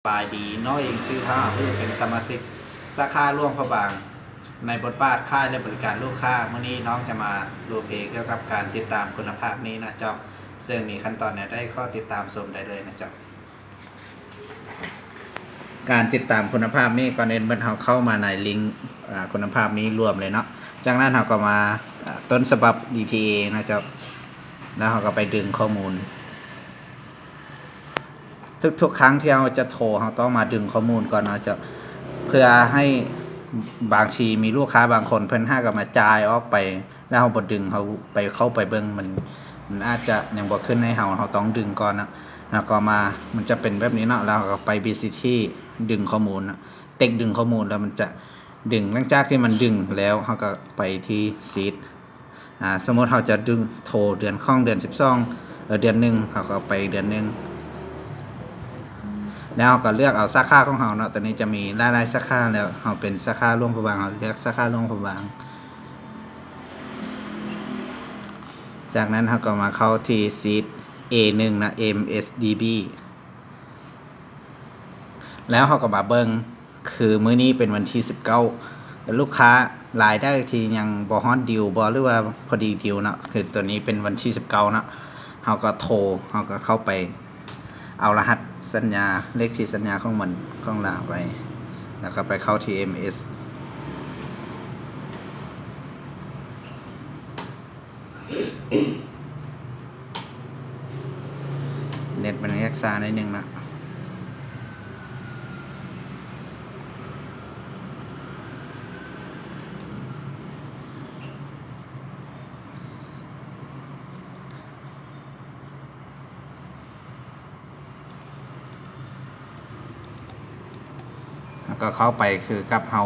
ปลายดีน้อยเองซื้อผ้าเพื่อเป็นสมาชิกสาขาร่วมพระบางในบทบาทค่ายและบริการลูกค้าเมื่อนี้น้องจะมาดูเพลงเกี่ยวกับการติดตามคุณภาพนี้นะเจ้าซึ่งมีขั้นตอนเนี่ยได้ข้อติดตามชมได้เลยนะเจ้าการติดตามคุณภาพนี้ก่อนเอ็นเมื่อเราเข้ามาในลิงก์คุณภาพนี้รวมเลยเนาะจากนั้นเราก็มาต้นฉบับ DPA นะเจ้าแล้วเราก็ไปดึงข้อมูลทุกครั้งที่เราจะโทรเราต้องมาดึงข้อมูลก่อนเนาะจะเพื่อให้บางทีมีลูกค้าบางคนเพิ่นห้ากับมาจ่ายออกไปแล้วเราบดดึงเขาไปเข้าไปเบิ้งมันอาจจะยังบ่ขึ้นให้เราต้องดึงก่อนนะแล้วก็มามันจะเป็นแบบนี้เนาะแล้วก็ไป BCT ดึงข้อมูลเต็กดึงข้อมูลแล้วมันจะดึงหลังจากที่มันดึงแล้วเราก็ไปที่ซีดสมมติเราจะดึงโทรเดือนข้องเดือน12เดือนหนึ่งเราก็ไปเดือนหนึ่งแล้วก็เลือกเอาสาขาของเราเนาะตอนนี้จะมีหลายๆสาขาแล้วเราเป็นสาขาร่วมพระบางเราเลือกสาขาร่วมพระบางจากนั้นเราก็มาเข้าที่ซีด A1 นะ MSDB แล้วเราก็มาเบิ่งคือมื้อนี้เป็นวันที่19ลูกค้ารายได้ที่ยังบ่ฮอตดิวบ่หรือว่าพอดีดิวเนาะคือตัวนี้เป็นวันที่19เนาะเราก็โทรเราก็เข้าไปเอารหัสสัญญาเลขที่สัญญาของมันของเราไปแล้วก็ไปเข้าที่ MS เน็ตมันรักษาได้นึงนะก็เข้าไปคือกับเฮา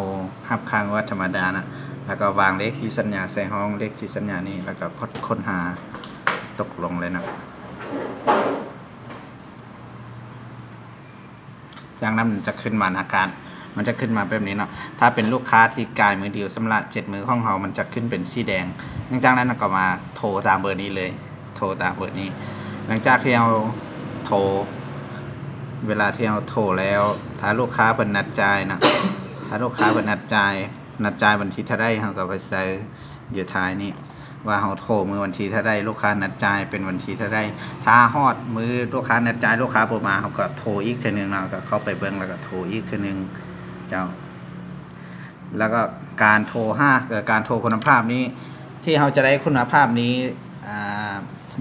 หับค้างวัดธรรมดานะแล้วก็วางเลขที่สัญญาใส่ห้องเลขที่สัญญานี่แล้วก็ค้นหาตกลงเลยนะจากนั้นมันจะขึ้นมาอาการมันจะขึ้นมาแบบนี้เนาะถ้าเป็นลูกค้าที่กายมือเดียวสำหรับ7 มือของเฮามันจะขึ้นเป็นสีแดงหลังจากนั้นก็มาโทรตามเบอร์นี้เลยโทรตามเบอร์นี้หลังจากที่เราโทรเวลาที่เราโทรแล้วถ้าลูกค้าเป็นนัดจ่ายนะถ้าลูกค้าเป็นนัดจ่ายวันที่เท่าไรเราก็ไปใส่อยู่ท้ายนี้ว่าเราโทรมือวันที่เท่าไรลูกค้านัดจ่ายเป็นวันที่เท่าไรถ้าฮอดมือลูกค้านัดจ่ายลูกค้าบ่มาเราก็โทรอีกทีนึงเราก็เข้าไปเบิ่งแล้วก็โทรอีกทีนึงเจ้าแล้วก็การโทรการโทรคุณภาพนี้ที่เราจะได้คุณภาพนี้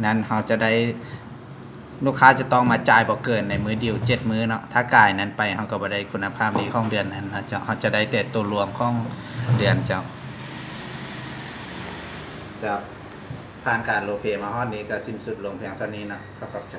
นั้นเราจะได้ลูกค้าจะต้องมาจ่ายบ่เกินในมื้อเดียว7 มื้อเนาะถ้ากายนั้นไปเราก็บ่ได้คุณภาพนี้ของเดือนนั้นนะเจ้าเราจะได้แต่ตัวรวมของเดือนเจ้าผ่านการโลเพมาฮอดนี้ก็สิ้นสุดลงเพียงเท่านี้นะขอบใจ